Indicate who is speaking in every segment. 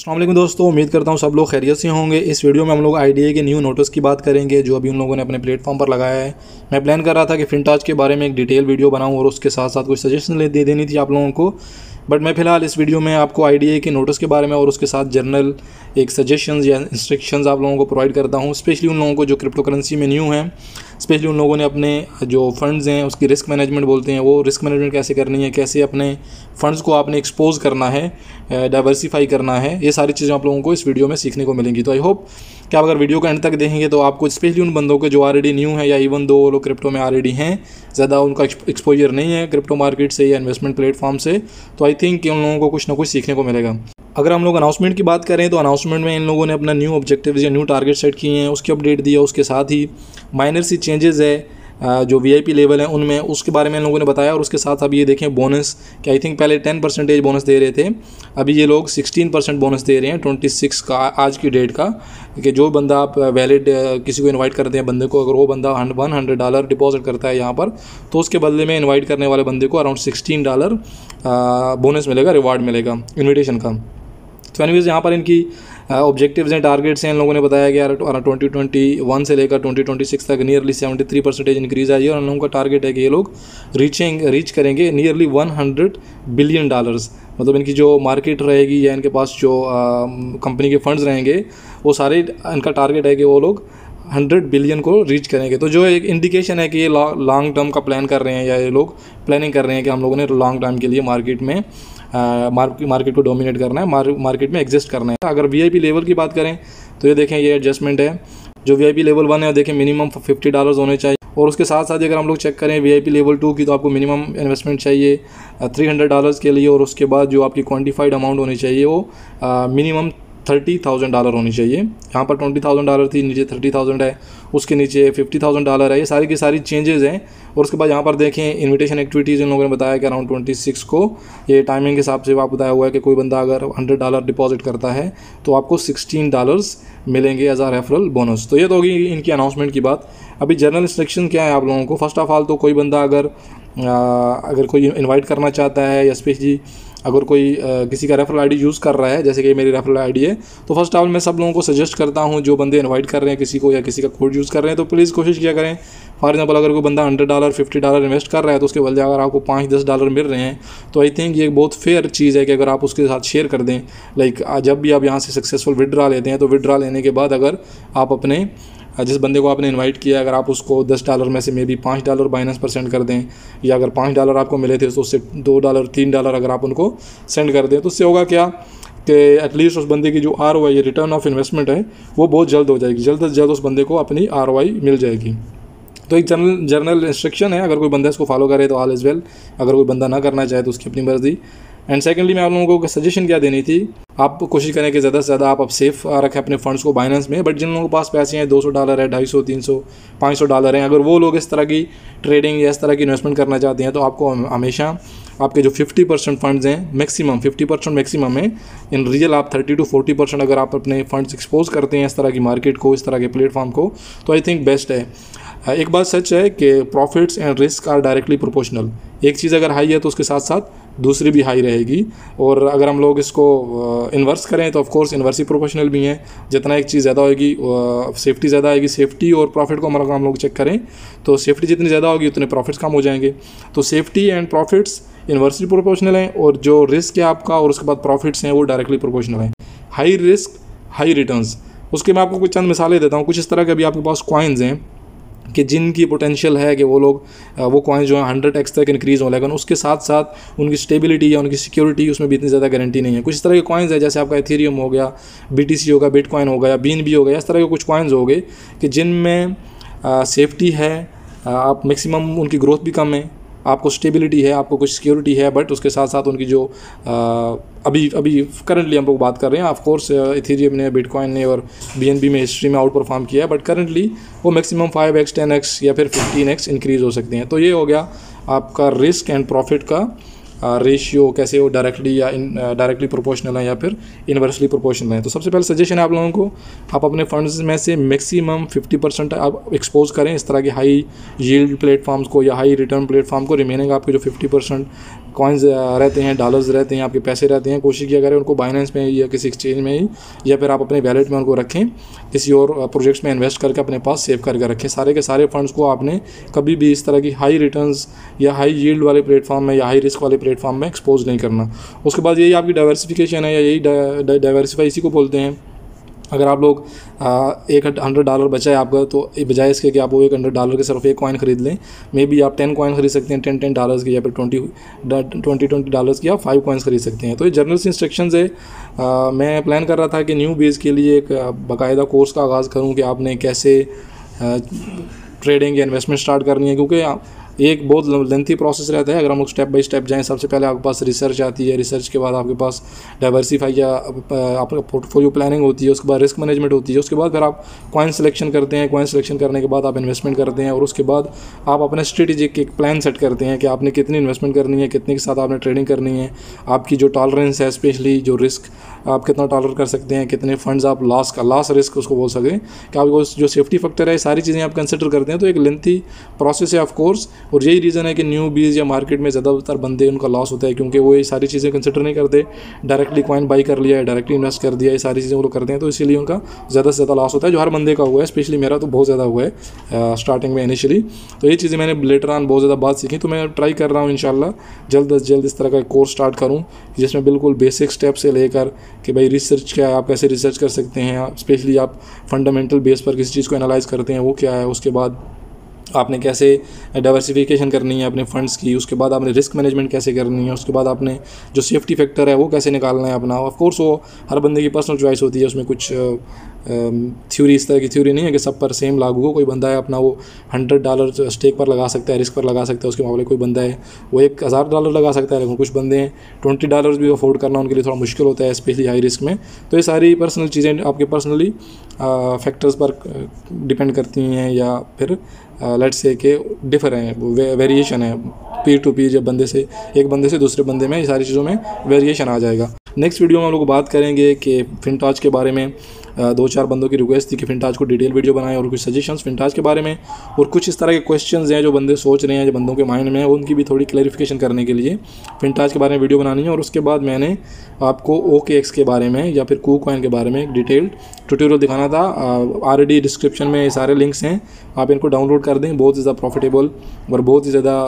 Speaker 1: अस्सलाम वालेकुम दोस्तों, उम्मीद करता हूँ सब लोग खैरियत से होंगे। इस वीडियो में हम लोग आईडीए के न्यू नोटिस की बात करेंगे जो अभी उन लोगों ने अपने प्लेटफॉर्म पर लगाया है। मैं प्लान कर रहा था कि फिनटॉच के बारे में एक डिटेल वीडियो बनाऊँ और उसके साथ साथ कुछ सजेशन दे देनी थी आप लोगों को, बट मैं फ़िलहाल इस वीडियो में आपको आईडीए के नोटिस के बारे में और उसके साथ जनरल एक सजेशंस या इंस्ट्रक्शंस आप लोगों को प्रोवाइड करता हूँ, स्पेशली उन लोगों को जो क्रिप्टो करेंसी में न्यू हैं, स्पेशली उन लोगों ने अपने जो फंड्स हैं उसकी रिस्क मैनेजमेंट बोलते हैं, वो रिस्क मैनेजमेंट कैसे करनी है, कैसे अपने फंड्स को आपने एक्सपोज करना है, डाइवर्सिफाई करना है, ये सारी चीज़ें आप लोगों को इस वीडियो में सीखने को मिलेंगी। तो आई होप कि आप अगर वीडियो को एंड तक देखेंगे तो आपको, स्पेशली उन बंदों के जो ऑलरेडी न्यू है या इवन दो लोग क्रिप्टो में ऑलरेडी हैं, ज़्यादा उनका एक्सपोजर नहीं है क्रिप्टो मार्केट से या इन्वेस्टमेंट प्लेटफॉर्म से, तो आई थिंक कि उन लोगों को कुछ ना कुछ सीखने को मिलेगा। अगर हम लोग अनाउंसमेंट की बात करें तो अनाउंसमेंट में इन लोगों ने अपना न्यू ऑब्जेक्टिव्स या न्यू टारगेट सेट किए हैं, उसकी अपडेट दी है, उसके साथ ही माइनर सी चेंजेस है जो वीआईपी लेवल है उनमें, उसके बारे में इन लोगों ने बताया। और उसके साथ अब ये देखें बोनस, कि आई थिंक पहले 10% बोनस दे रहे थे, अभी ये लोग 16% बोनस दे रहे हैं 26 का आज की डेट का, कि जो बंदा आप वैलिड किसी को इनवाइट करते हैं बंदे को, अगर वो बंदा $100 डिपॉजिट करता है यहाँ पर, तो उसके बदले में इन्वाइट करने वाले बंदे को अराउंड $16 बोनस मिलेगा, रिवार्ड मिलेगा इन्विटेशन का। तो एनीवेज यहाँ पर इनकी ऑब्जेक्टिव्स हैं, टारगेट्स हैं, इन लोगों ने बताया कि यार 2021 से लेकर 2026 तक नियरली 73% इंक्रीज़ आई है, और उन लोगों का टारगेट है कि ये लोग रीच करेंगे नियरली $100 बिलियन। मतलब इनकी जो मार्केट रहेगी या इनके पास जो कंपनी के फंड्स रहेंगे, वो सारे इनका टारगेट है कि वो लोग 100 बिलियन को रीच करेंगे। तो जो एक इंडिकेशन है कि ये लॉन्ग टर्म का प्लान कर रहे हैं, या ये लोग प्लानिंग कर रहे हैं कि हम लोगों ने लॉन्ग टर्म के लिए मार्केट में मार्केट को डोमिनेट करना है, मार्केट में एग्जिस्ट करना है। अगर वीआईपी लेवल की बात करें तो ये देखें, ये एडजस्टमेंट है। जो वीआईपी लेवल 1 है देखें मिनिमम $50 होने चाहिए, और उसके साथ साथ अगर हम लोग चेक करें वीआईपी लेवल 2 की, तो आपको मिनिमम इन्वेस्टमेंट चाहिए $300 के लिए, और उसके बाद जो आपकी क्वान्टिफाइड अमाउंट होनी चाहिए वो मिनिमम $30,000 होनी चाहिए। यहाँ पर $20,000 थी, नीचे 30,000 है, उसके नीचे $50,000 है। ये सारी की सारी चेंजेस हैं। और उसके बाद यहाँ पर देखें इनविटेशन एक्टिविटीज़ इन लोगों ने बताया कि अराउंड 26 को ये टाइमिंग के हिसाब से आप बताया हुआ है कि कोई बंदा अगर $100 डिपॉजिट करता है तो आपको $16 मिलेंगे एज आ रेफरल बोनस। तो ये तो होगी इनकी अनाउंसमेंट की बात। अभी जनरल इंस्ट्रक्शन क्या है आप लोगों को, फर्स्ट ऑफ ऑल तो कोई बंदा अगर कोई इन्वाइट करना चाहता है, या स्पेशली अगर कोई किसी का रेफरल आईडी यूज़ कर रहा है, जैसे कि मेरी रेफरल आईडी है, तो फर्स्ट ऑफ ऑल मैं सब लोगों को सजेस्ट करता हूं, जो बंदे इनवाइट कर रहे हैं किसी को या किसी का कोड यूज़ कर रहे हैं, तो प्लीज़ कोशिश किया करें। फॉर एग्जांपल अगर कोई बंदा $100 $50 इन्वेस्ट कर रहा है, तो उसके बदले अगर आपको $5-10 मिल रहे हैं, तो आई थिंक ये एक बहुत फेयर चीज़ है कि अगर आप उसके साथ शेयर कर दें। लाइक जब भी आप यहाँ से सक्सेसफुल विड्रा लेते हैं, तो विड्रा लेने के बाद अगर आप अपने जिस बंदे को आपने इनवाइट किया, अगर आप उसको $10 में से मे बी $5 बाइनेंस पर सेंड कर दें, या अगर $5 आपको मिले थे तो उससे $2 $3 अगर आप उनको सेंड कर दें, तो उससे होगा क्या कि एटलीस्ट उस बंदे की जो ROI रिटर्न ऑफ इन्वेस्टमेंट है वो बहुत जल्द हो जाएगी, जल्द से जल्द उस बंदे को अपनी ROI मिल जाएगी। तो एक जनरल इंस्ट्रक्शन है, अगर कोई बंदा इसको फॉलो करे तो ऑल इज़ वेल, अगर कोई बंदा ना करना चाहे तो उसकी अपनी मर्जी। एंड सेकेंडली मैं आप लोगों को सजेशन क्या देनी थी, आप कोशिश करें कि ज़्यादा से ज़्यादा आप सेफ रखें अपने फंड्स को बाइनेंस में। बट जिन लोगों के पास पैसे हैं, $200 है, $250, $300, $500 हैं, अगर वो लोग इस तरह की ट्रेडिंग या इस तरह की इन्वेस्टमेंट करना चाहते हैं, तो आपको हमेशा आपके जो 50% फंड्स हैं, मैक्सिमम 50% मैक्सिमम है, इन रियल आप 30 to 40% अगर आप अपने फंड्स एक्सपोज करते हैं इस तरह की मार्केट को, इस तरह के प्लेटफॉर्म को, तो आई थिंक बेस्ट है। एक बात सच है कि profits and risk are directly proportional. एक चीज़ अगर हाई है तो उसके साथ साथ दूसरी भी हाई रहेगी, और अगर हम लोग इसको इन्वर्स करें तो of course inverse he proportional भी हैं। जितना एक चीज़ ज़्यादा होगी सेफ्टी ज़्यादा आएगी, सेफ्टी और प्रॉफिट को अगर हम लोग चेक करें तो सेफ्टी जितनी ज़्यादा होगी उतने प्रॉफिट्स कम हो जाएंगे। तो safety and profits inversely proportional हैं, और जो रिस्क है आपका और उसके बाद प्रॉफिट्स हैं वो डायरेक्टली प्रोपोर्शनल हैं। हाई रिस्क हाई रिटर्न्स, उसके मैं आपको कुछ चंद मिसालें देता हूँ। कुछ इस तरह के अभी आपके पास कॉइन्स हैं कि जिनकी पोटेंशियल है कि वो लोग वो कॉइन्स जो है 100x तक इंक्रीज़ हो, लेकिन उसके साथ साथ उनकी स्टेबिलिटी या उनकी सिक्योरिटी उसमें भी इतनी ज़्यादा गारंटी नहीं है। कुछ इस तरह के कॉइन्स है, जैसे आपका एथेरियम हो गया, BTC होगा, बिटकॉइन हो गया, BNB हो गया, इस तरह के कुछ कॉइन्स हो गए कि जिनमें सेफ्टी है, आप मैक्सिमम उनकी ग्रोथ भी कम है, आपको स्टेबिलिटी है, आपको कुछ सिक्योरिटी है, बट उसके साथ साथ उनकी जो अभी करंटली हम लोग बात कर रहे हैं, ऑफ कोर्स इथेरियम ने, बिटकॉइन ने और BNB में हिस्ट्री में आउट परफॉर्म किया है, बट करंटली वो मैक्सिमम 5x 10x या फिर 15x इंक्रीज़ हो सकते हैं। तो ये हो गया आपका रिस्क एंड प्रॉफिट का रेशियो, कैसे वो डायरेक्टली या डायरेक्टली प्रोपोर्शनल है या फिर इन्वर्सली प्रोपोर्शनल है। तो सबसे पहले सजेशन है आप लोगों को, आप अपने फंड्स में से मैक्सिमम 50% आप एक्सपोज करें इस तरह के हाई यील्ड प्लेटफॉर्म्स को या हाई रिटर्न प्लेटफॉर्म को। रिमेनिंग आपके जो 50% कॉइन्स रहते हैं, डॉलर्स रहते हैं, आपके पैसे रहते हैं, कोशिश किया करें उनको बाइनेंस में या किसी एक्सचेंज में ही या फिर आप अपने वैलेट में उनको रखें, किसी और प्रोजेक्ट्स में इन्वेस्ट करके अपने पास सेव करके रखें। सारे के सारे फंड्स को आपने कभी भी इस तरह की हाई रिटर्न्स या हाई यील्ड वाले प्लेटफॉर्म में या हाई रिस्क वाले प्लेटफॉर्म में एक्सपोज नहीं करना। उसके बाद यही आपकी डाइवर्सिफिकेशन है या यही डाइवर्सिफाई इसी को बोलते हैं। अगर आप लोग $100 बचा है आपका, तो बजाय इसके कि आप वो $100 के सिर्फ एक कॉइन खरीद लें, मे बी आप 10 कॉइन खरीद सकते हैं, $10 की, या फिर $20 की आप 5 कॉइन्स खरीद सकते हैं। तो ये जनरल इंस्ट्रक्शंस है। मैं प्लान कर रहा था कि न्यू बेस के लिए एक बाकायदा कोर्स का आगाज़ करूँ कि आपने कैसे ट्रेडिंग या इन्वेस्टमेंट स्टार्ट करनी है, क्योंकि एक बहुत लेंथी प्रोसेस रहता है। अगर हम लोग स्टेप बाय स्टेप जाएं, सबसे पहले आपके पास रिसर्च आती है, रिसर्च के बाद आपके पास डाइवर्सिफाई या आपका पोर्टफोलियो प्लानिंग होती है, उसके बाद रिस्क मैनेजमेंट होती है, उसके बाद फिर आप कॉइन सिलेक्शन करते हैं, कॉइन सिलेक्शन करने के बाद आप इन्वेस्टमेंट करते हैं, और उसके बाद आप अपने स्ट्रेटेजिक एक प्लान सेट करते हैं कि आपने कितनी इन्वेस्टमेंट करनी है, कितने के साथ आपने ट्रेडिंग करनी है, आपकी जो टॉलरेंस है, स्पेशली जो रिस्क आप कितना टॉलर कर सकते हैं, कितने फंड्स आप लॉस रिस्क उसको बोल सकें कि आपको जो सेफ्टी फैक्टर है, सारी चीज़ें आप कंसिडर करते हैं। तो एक लेंथी प्रोसेस है ऑफ कोर्स, और यही रीज़न है कि न्यू बीज या मार्केट में ज़्यादातर बंदे उनका लॉस होता है, क्योंकि वो ये सारी चीज़ें कंसिडर नहीं करते। डायरेक्टली कॉइन बाई कर लिया है, डायरेक्टली इन्वेस्ट कर दिया, ये सारी चीज़ें वो लोग करते हैं, तो इसीलिए उनका ज़्यादा से ज़्यादा लॉस होता है, जो हर बंदे का हुआ है। स्पेशली मेरा तो बहुत ज़्यादा हुआ है स्टार्टिंग में इनिशियली। तो ये चीज़ें मैंने लेटर ऑन बहुत ज़्यादा बात सीखी, तो मैं ट्राई कर रहा हूँ इंशाल्लाह जल्द अज जल्द इस तरह का कोर्स स्टार्ट करूँ, जिसमें बिल्कुल बेसिक स्टेप से लेकर कि भाई रिसर्च क्या है, आप कैसे रिसर्च कर सकते हैं, स्पेशली आप फंडामेंटल बेस पर किसी चीज़ को एनालाइज करते हैं वो क्या है, उसके बाद आपने कैसे डाइवर्सिफिकेशन करनी है अपने फंड्स की, उसके बाद आपने रिस्क मैनेजमेंट कैसे करनी है, उसके बाद आपने जो सेफ्टी फैक्टर है वो कैसे निकालना है अपना। ऑफ कोर्स वो हर बंदे की पर्सनल चॉइस होती है, उसमें कुछ थ्योरी इस तरह की थ्योरी नहीं है कि सब पर सेम लागू हो। कोई बंदा है अपना वो $100 स्टेक पर लगा सकता है, रिस्क पर लगा सकता है, उसके मामले कोई बंदा है वो $1000 लगा सकता है, लेकिन कुछ बंदे हैं $20 भी अफोर्ड करना उनके लिए थोड़ा मुश्किल होता है, स्पेशली हाई रिस्क में। तो ये सारी पर्सनल चीज़ें आपके पर्सनली फैक्टर्स पर डिपेंड करती हैं, या फिर लेट्स से के डिफर हैं, वेरिएशन है पीर टू पीर, जब एक बंदे से दूसरे बंदे में ये सारी चीज़ों में वेरिएशन आ जाएगा। नेक्स्ट वीडियो में हम लोग बात करेंगे कि फिनटॉच के बारे में। 2-4 बंदों की रिक्वेस्ट थी कि फिनटॉच को डिटेल वीडियो बनाएं, और कुछ सजेशंस फिनटॉच के बारे में, और कुछ इस तरह के क्वेश्चंस हैं जो बंदे सोच रहे हैं, जो बंदों के माइंड में है, उनकी भी थोड़ी क्लैरिफिकेशन करने के लिए फिनटॉच के बारे में वीडियो बनानी है। और उसके बाद मैंने आपको OKX के बारे में या फिर KuCoin के बारे में एक डिटेल्ड ट्यूटोरियल दिखाना था। ऑलरेडी डिस्क्रिप्शन में सारे लिंक्स हैं, आप इनको डाउनलोड कर दें। बहुत ही ज़्यादा प्रॉफिटेबल और बहुत ही ज़्यादा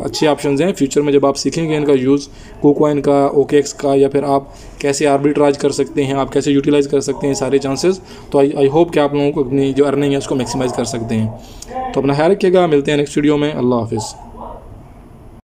Speaker 1: अच्छे ऑप्शंस हैं। फ्यूचर में जब आप सीखेंगे इनका यूज़, KuCoin का, OKX का, या फिर आप कैसे आर्बिट्राज कर सकते हैं, आप कैसे यूटिलाइज कर सकते हैं सारे चांसेस, तो आई होप कि आप लोगों को अपनी जो अर्निंग है उसको मैक्सिमाइज़ कर सकते हैं। तो अपना ख्याल रखिएगा, मिलते हैं नेक्स्ट वीडियो में। अल्लाह हाफिज़।